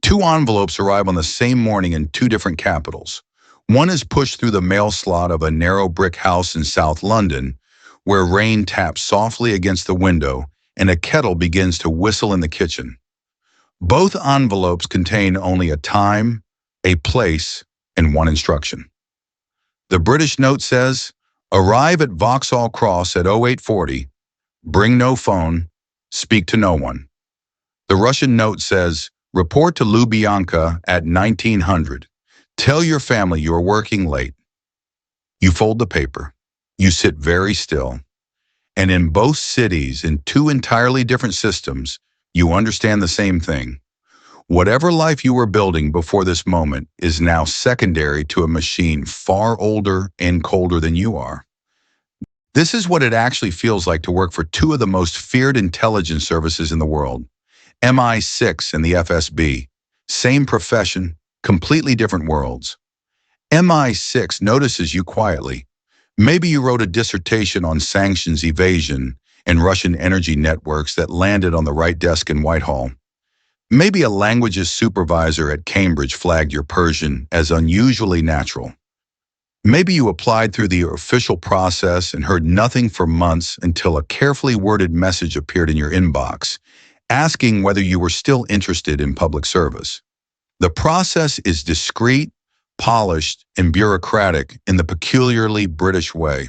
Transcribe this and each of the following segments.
Two envelopes arrive on the same morning in two different capitals. One is pushed through the mail slot of a narrow brick house in South London, where rain taps softly against the window and a kettle begins to whistle in the kitchen. Both envelopes contain only a time, a place, and one instruction. The British note says, "Arrive at Vauxhall Cross at 0840, bring no phone, speak to no one." The Russian note says, "Report to Lubyanka at 1900. Tell your family you are working late." You fold the paper. You sit very still. And in both cities, in two entirely different systems, you understand the same thing. Whatever life you were building before this moment is now secondary to a machine far older and colder than you are. This is what it actually feels like to work for two of the most feared intelligence services in the world, MI6 and the FSB. Same profession, completely different worlds. MI6 notices you quietly. Maybe you wrote a dissertation on sanctions evasion and Russian energy networks that landed on the right desk in Whitehall. Maybe a languages supervisor at Cambridge flagged your Persian as unusually natural. Maybe you applied through the official process and heard nothing for months until a carefully worded message appeared in your inbox, asking whether you were still interested in public service. The process is discreet, polished, and bureaucratic in the peculiarly British way.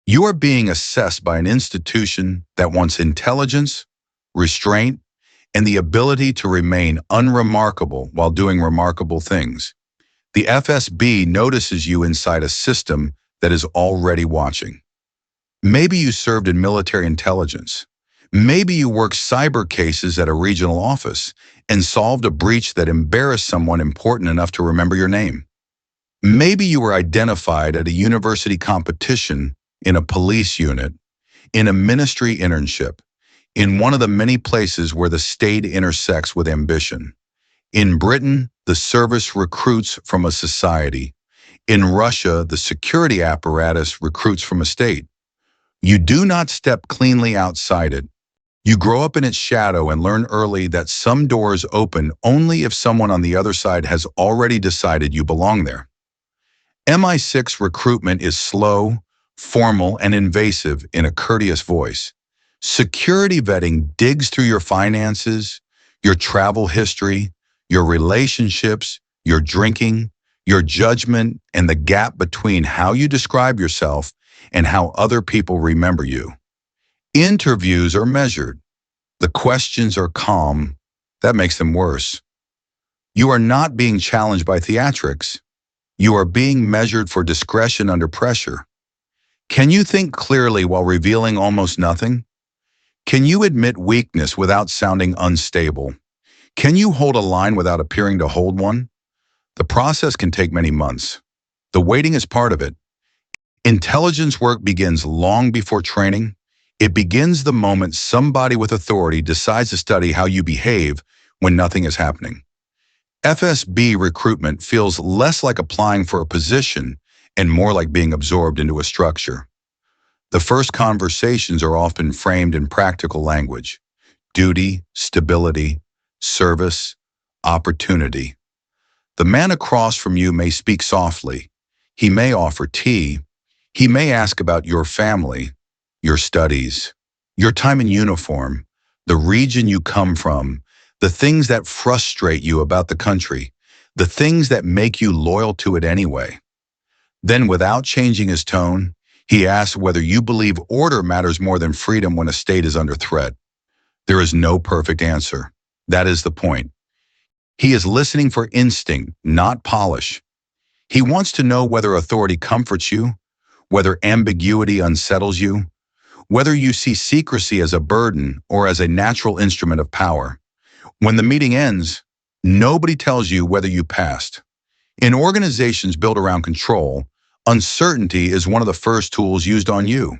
You are being assessed by an institution that wants intelligence, restraint, and the ability to remain unremarkable while doing remarkable things. The FSB notices you inside a system that is already watching. Maybe you served in military intelligence. Maybe you worked cyber cases at a regional office and solved a breach that embarrassed someone important enough to remember your name. Maybe you were identified at a university competition, in a police unit, in a ministry internship, in one of the many places where the state intersects with ambition. In Britain, the service recruits from a society. In Russia, the security apparatus recruits from a state. You do not step cleanly outside it. You grow up in its shadow and learn early that some doors open only if someone on the other side has already decided you belong there. MI6 recruitment is slow, formal, and invasive in a courteous voice. Security vetting digs through your finances, your travel history, your relationships, your drinking, your judgment, and the gap between how you describe yourself and how other people remember you. Interviews are measured. The questions are calm. That makes them worse. You are not being challenged by theatrics. You are being measured for discretion under pressure. Can you think clearly while revealing almost nothing? Can you admit weakness without sounding unstable? Can you hold a line without appearing to hold one? The process can take many months. The waiting is part of it. Intelligence work begins long before training. It begins the moment somebody with authority decides to study how you behave when nothing is happening. FSB recruitment feels less like applying for a position and more like being absorbed into a structure. The first conversations are often framed in practical language: duty, stability, service, opportunity. The man across from you may speak softly. He may offer tea. He may ask about your family, your studies, your time in uniform, the region you come from, the things that frustrate you about the country, the things that make you loyal to it anyway. Then, without changing his tone, he asks whether you believe order matters more than freedom when a state is under threat. There is no perfect answer. That is the point. He is listening for instinct, not polish. He wants to know whether authority comforts you, whether ambiguity unsettles you, whether you see secrecy as a burden or as a natural instrument of power. When the meeting ends, nobody tells you whether you passed. In organizations built around control, uncertainty is one of the first tools used on you.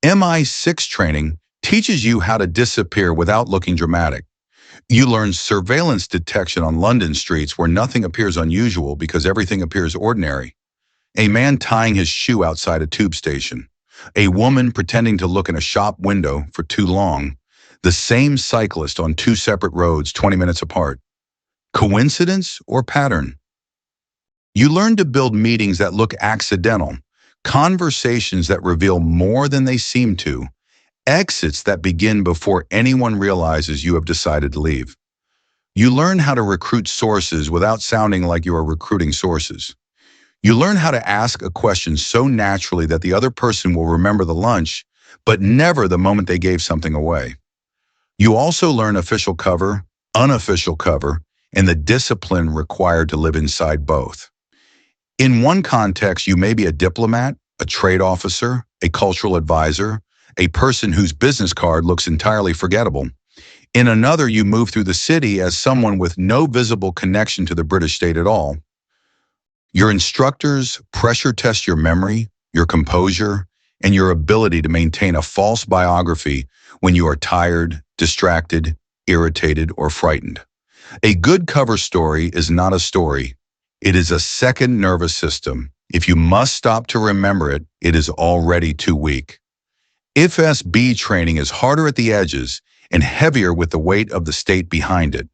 MI6 training teaches you how to disappear without looking dramatic. You learn surveillance detection on London streets where nothing appears unusual because everything appears ordinary. A man tying his shoe outside a tube station. A woman pretending to look in a shop window for too long. The same cyclist on two separate roads 20 minutes apart. Coincidence or pattern? You learn to build meetings that look accidental, conversations that reveal more than they seem to, exits that begin before anyone realizes you have decided to leave. You learn how to recruit sources without sounding like you are recruiting sources. You learn how to ask a question so naturally that the other person will remember the lunch, but never the moment they gave something away. You also learn official cover, unofficial cover, and the discipline required to live inside both. In one context, you may be a diplomat, a trade officer, a cultural advisor, a person whose business card looks entirely forgettable. In another, you move through the city as someone with no visible connection to the British state at all. Your instructors pressure test your memory, your composure, and your ability to maintain a false biography when you are tired, distracted, irritated, or frightened. A good cover story is not a story. It is a second nervous system. If you must stop to remember it, it is already too weak. FSB training is harder at the edges and heavier with the weight of the state behind it.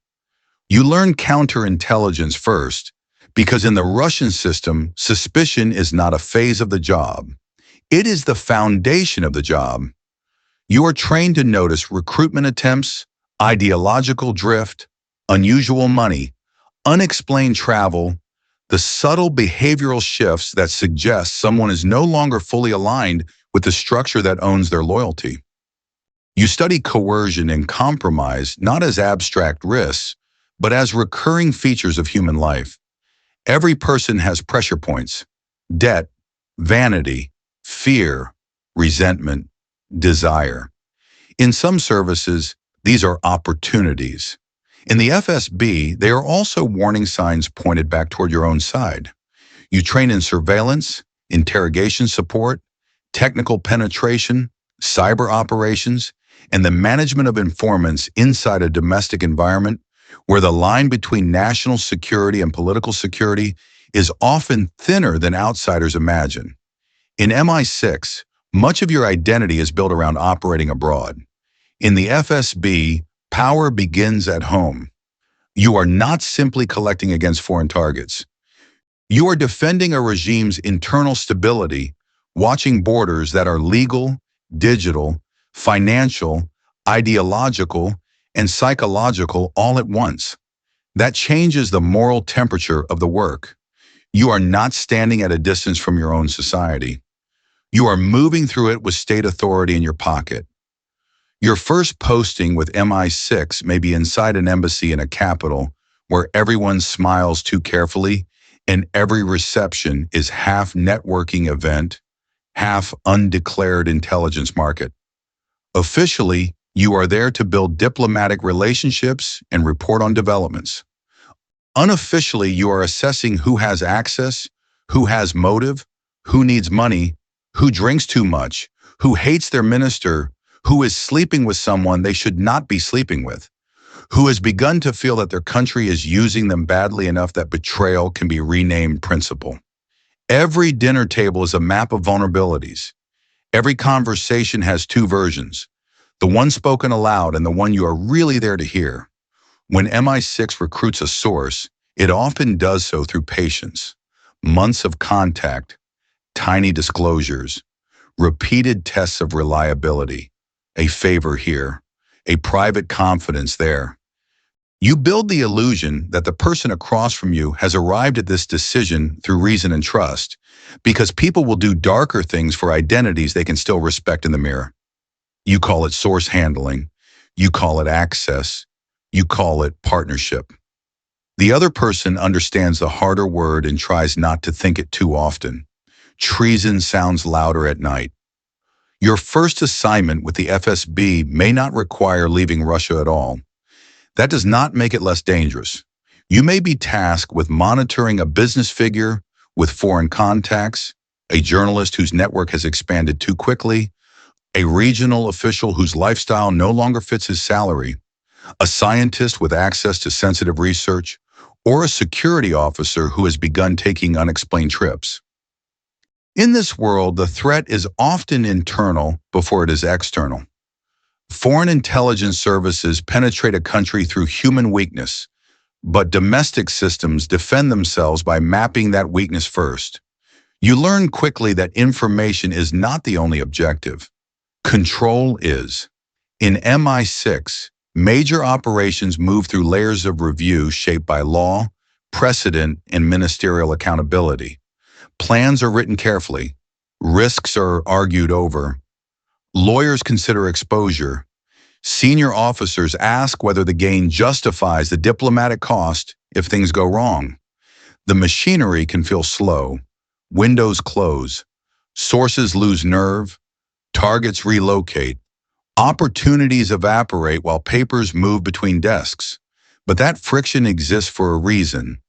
You learn counterintelligence first, because in the Russian system, suspicion is not a phase of the job. It is the foundation of the job. You are trained to notice recruitment attempts, ideological drift, unusual money, unexplained travel, the subtle behavioral shifts that suggest someone is no longer fully aligned with the structure that owns their loyalty. You study coercion and compromise not as abstract risks, but as recurring features of human life. Every person has pressure points: debt, vanity, fear, resentment, desire. In some services, these are opportunities. In the FSB, they are also warning signs pointed back toward your own side. You train in surveillance, interrogation support, technical penetration, cyber operations, and the management of informants inside a domestic environment where the line between national security and political security is often thinner than outsiders imagine. In MI6, much of your identity is built around operating abroad. In the FSB, power begins at home. You are not simply collecting against foreign targets. You are defending a regime's internal stability, watching borders that are legal, digital, financial, ideological, and psychological all at once. That changes the moral temperature of the work. You are not standing at a distance from your own society. You are moving through it with state authority in your pocket. Your first posting with MI6 may be inside an embassy in a capital where everyone smiles too carefully and every reception is half networking event, half undeclared intelligence market. Officially, you are there to build diplomatic relationships and report on developments. Unofficially, you are assessing who has access, who has motive, who needs money, who drinks too much, who hates their minister, who is sleeping with someone they should not be sleeping with, who has begun to feel that their country is using them badly enough that betrayal can be renamed principle. Every dinner table is a map of vulnerabilities. Every conversation has two versions, the one spoken aloud and the one you are really there to hear. When MI6 recruits a source, it often does so through patience, months of contact, tiny disclosures, repeated tests of reliability, a favor here, a private confidence there. You build the illusion that the person across from you has arrived at this decision through reason and trust, because people will do darker things for identities they can still respect in the mirror. You call it source handling, you call it access, you call it partnership. The other person understands the harder word and tries not to think it too often. Treason sounds louder at night. Your first assignment with the FSB may not require leaving Russia at all. That does not make it less dangerous. You may be tasked with monitoring a business figure with foreign contacts, a journalist whose network has expanded too quickly, a regional official whose lifestyle no longer fits his salary, a scientist with access to sensitive research, or a security officer who has begun taking unexplained trips. In this world, the threat is often internal before it is external. Foreign intelligence services penetrate a country through human weakness, But domestic systems defend themselves by mapping that weakness first. You learn quickly that information is not the only objective. Control is. In MI6, major operations move through layers of review shaped by law, precedent, and ministerial accountability. Plans are written carefully. Risks are argued over. Lawyers consider exposure. Senior officers ask whether the gain justifies the diplomatic cost if things go wrong. The machinery can feel slow. Windows close. Sources lose nerve. Targets relocate. Opportunities evaporate while papers move between desks. But that friction exists for a reason.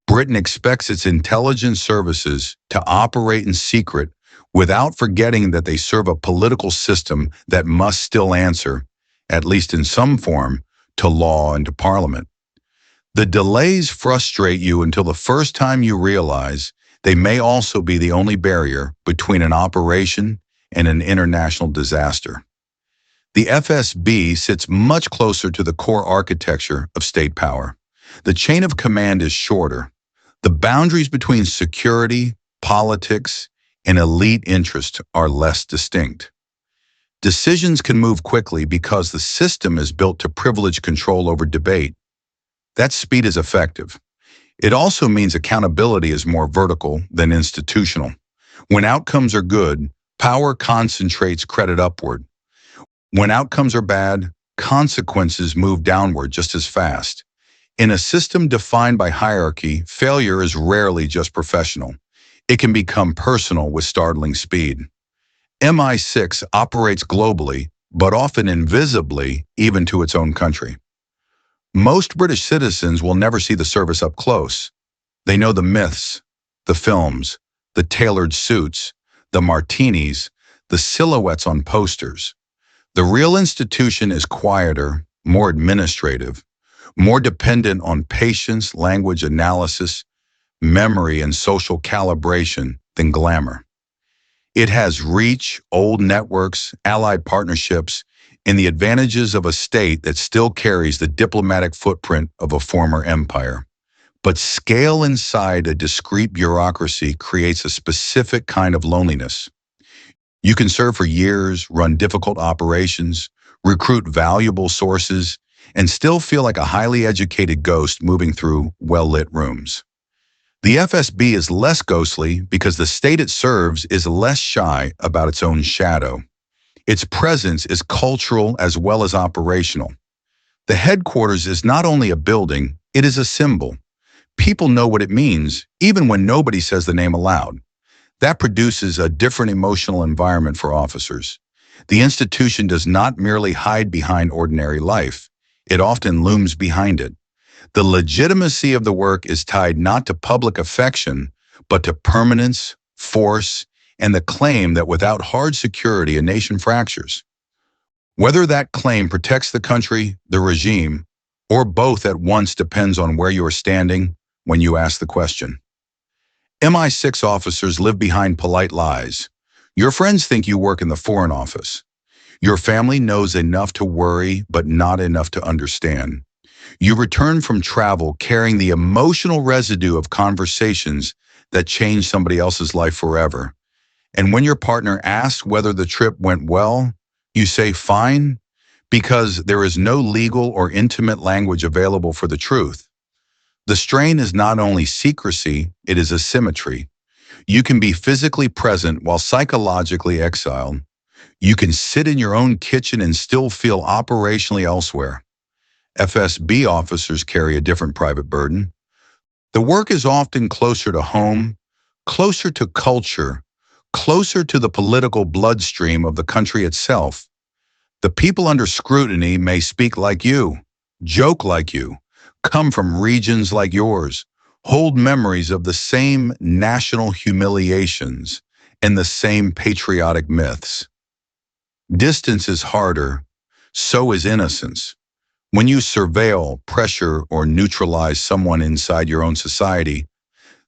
Britain expects its intelligence services to operate in secret without forgetting that they serve a political system that must still answer, at least in some form, to law and to Parliament. The delays frustrate you until the first time you realize they may also be the only barrier between an operation and an international disaster. The FSB sits much closer to the core architecture of state power. The chain of command is shorter. The boundaries between security, politics, and elite interest are less distinct. Decisions can move quickly because the system is built to privilege control over debate. That speed is effective. It also means accountability is more vertical than institutional. When outcomes are good, power concentrates credit upward. When outcomes are bad, consequences move downward just as fast. In a system defined by hierarchy, failure is rarely just professional. It can become personal with startling speed. MI6 operates globally, but often invisibly, even to its own country. Most British citizens will never see the service up close. They know the myths, the films, the tailored suits, the martinis, the silhouettes on posters. The real institution is quieter, more administrative, more dependent on patience, language analysis, memory, and social calibration than glamour. It has reach, old networks, allied partnerships, and the advantages of a state that still carries the diplomatic footprint of a former empire. But scale inside a discrete bureaucracy creates a specific kind of loneliness. You can serve for years, run difficult operations, recruit valuable sources, and still feel like a highly educated ghost moving through well-lit rooms. The FSB is less ghostly because the state it serves is less shy about its own shadow. Its presence is cultural as well as operational. The headquarters is not only a building, it is a symbol. People know what it means, even when nobody says the name aloud. That produces a different emotional environment for officers. The institution does not merely hide behind ordinary life. It often looms behind it. The legitimacy of the work is tied not to public affection, but to permanence, force, and the claim that without hard security, a nation fractures. Whether that claim protects the country, the regime, or both at once depends on where you are standing when you ask the question. MI6 officers live behind polite lies. Your friends think you work in the Foreign Office. Your family knows enough to worry, but not enough to understand. You return from travel carrying the emotional residue of conversations that change somebody else's life forever. And when your partner asks whether the trip went well, you say fine, because there is no legal or intimate language available for the truth. The strain is not only secrecy, it is asymmetry. You can be physically present while psychologically exiled. You can sit in your own kitchen and still feel operationally elsewhere. FSB officers carry a different private burden. The work is often closer to home, closer to culture, closer to the political bloodstream of the country itself. The people under scrutiny may speak like you, joke like you, come from regions like yours, hold memories of the same national humiliations and the same patriotic myths. Distance is harder, so is innocence. When you surveil, pressure, or neutralize someone inside your own society,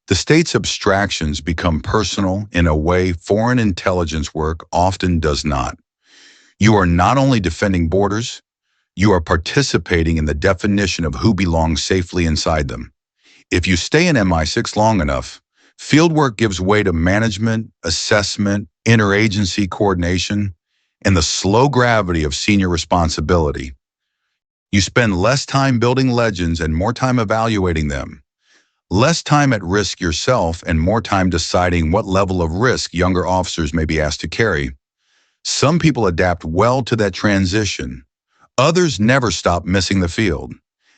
the state's abstractions become personal in a way foreign intelligence work often does not. You are not only defending borders, You are participating in the definition of who belongs safely inside them. If you stay in MI6 long enough, fieldwork gives way to management, assessment, interagency coordination, and the slow gravity of senior responsibility. You spend less time building legends and more time evaluating them, less time at risk yourself and more time deciding what level of risk younger officers may be asked to carry. Some people adapt well to that transition. Others never stop missing the field.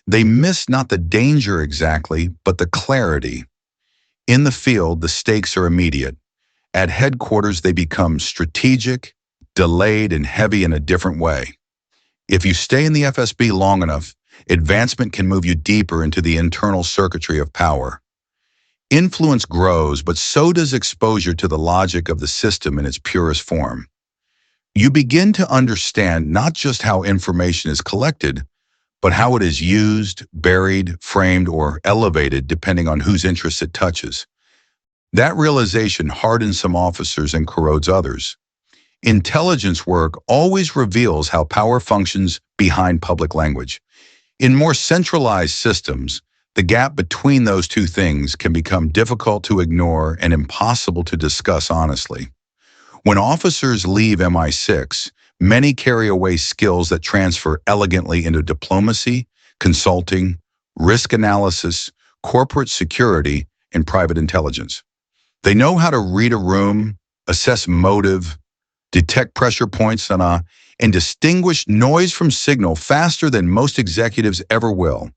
They miss not the danger exactly, but the clarity. In the field, the stakes are immediate. At headquarters, they become strategic, delayed, and heavy in a different way. If you stay in the FSB long enough, advancement can move you deeper into the internal circuitry of power. Influence grows, but so does exposure to the logic of the system in its purest form. You begin to understand not just how information is collected, but how it is used, buried, framed, or elevated depending on whose interests it touches. That realization hardens some officers and corrodes others. Intelligence work always reveals how power functions behind public language. In more centralized systems, the gap between those two things can become difficult to ignore and impossible to discuss honestly. When officers leave MI6, many carry away skills that transfer elegantly into diplomacy, consulting, risk analysis, corporate security, and private intelligence. They know how to read a room, assess motive, detect pressure points and distinguish noise from signal faster than most executives ever will.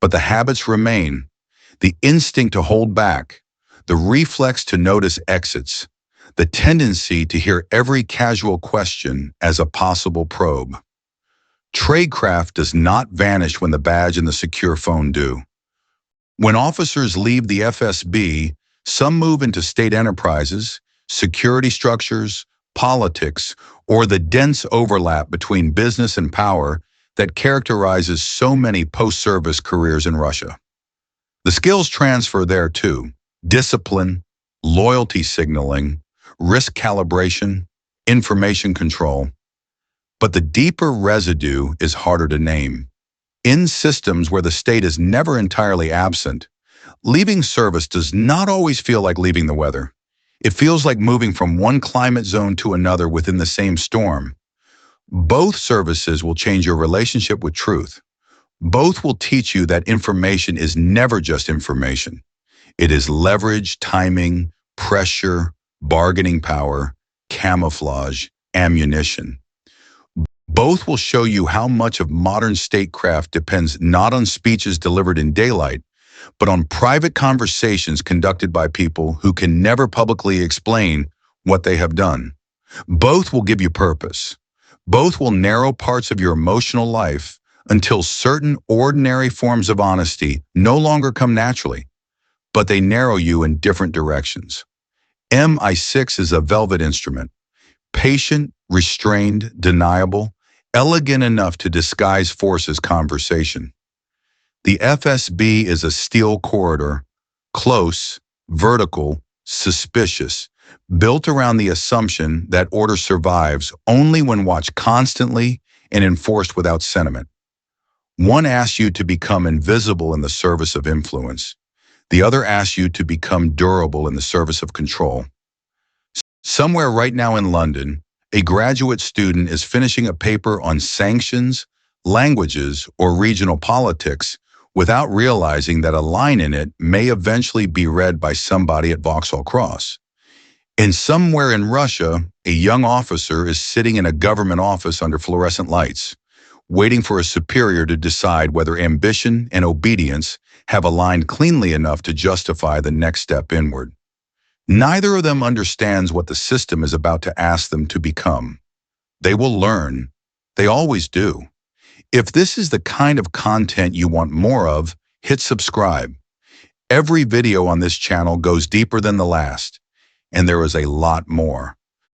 But the habits remain: the instinct to hold back, the reflex to notice exits, the tendency to hear every casual question as a possible probe. Tradecraft does not vanish when the badge and the secure phone do. When officers leave the FSB, some move into state enterprises, security structures, politics, or the dense overlap between business and power that characterizes so many post-service careers in Russia. The skills transfer there too: discipline, loyalty signaling, risk calibration, information control. But the deeper residue is harder to name. In systems where the state is never entirely absent, leaving service does not always feel like leaving the weather. It feels like moving from one climate zone to another within the same storm. Both services will change your relationship with truth. Both will teach you that information is never just information. It is leverage, timing, pressure, bargaining power, camouflage, ammunition. Both will show you how much of modern statecraft depends not on speeches delivered in daylight, but on private conversations conducted by people who can never publicly explain what they have done. Both will give you purpose. Both will narrow parts of your emotional life until certain ordinary forms of honesty no longer come naturally, but they narrow you in different directions. MI6 is a velvet instrument, patient, restrained, deniable, elegant enough to disguise force as conversation. The FSB is a steel corridor, close, vertical, suspicious, built around the assumption that order survives only when watched constantly and enforced without sentiment. One asks you to become invisible in the service of influence. The other asks you to become durable in the service of control. Somewhere right now in London, a graduate student is finishing a paper on sanctions, languages, or regional politics without realizing that a line in it may eventually be read by somebody at Vauxhall Cross. And somewhere in Russia, a young officer is sitting in a government office under fluorescent lights, waiting for a superior to decide whether ambition and obedience have aligned cleanly enough to justify the next step inward. Neither of them understands what the system is about to ask them to become. They will learn. They always do. If this is the kind of content you want more of, hit subscribe. Every video on this channel goes deeper than the last, and there is a lot more.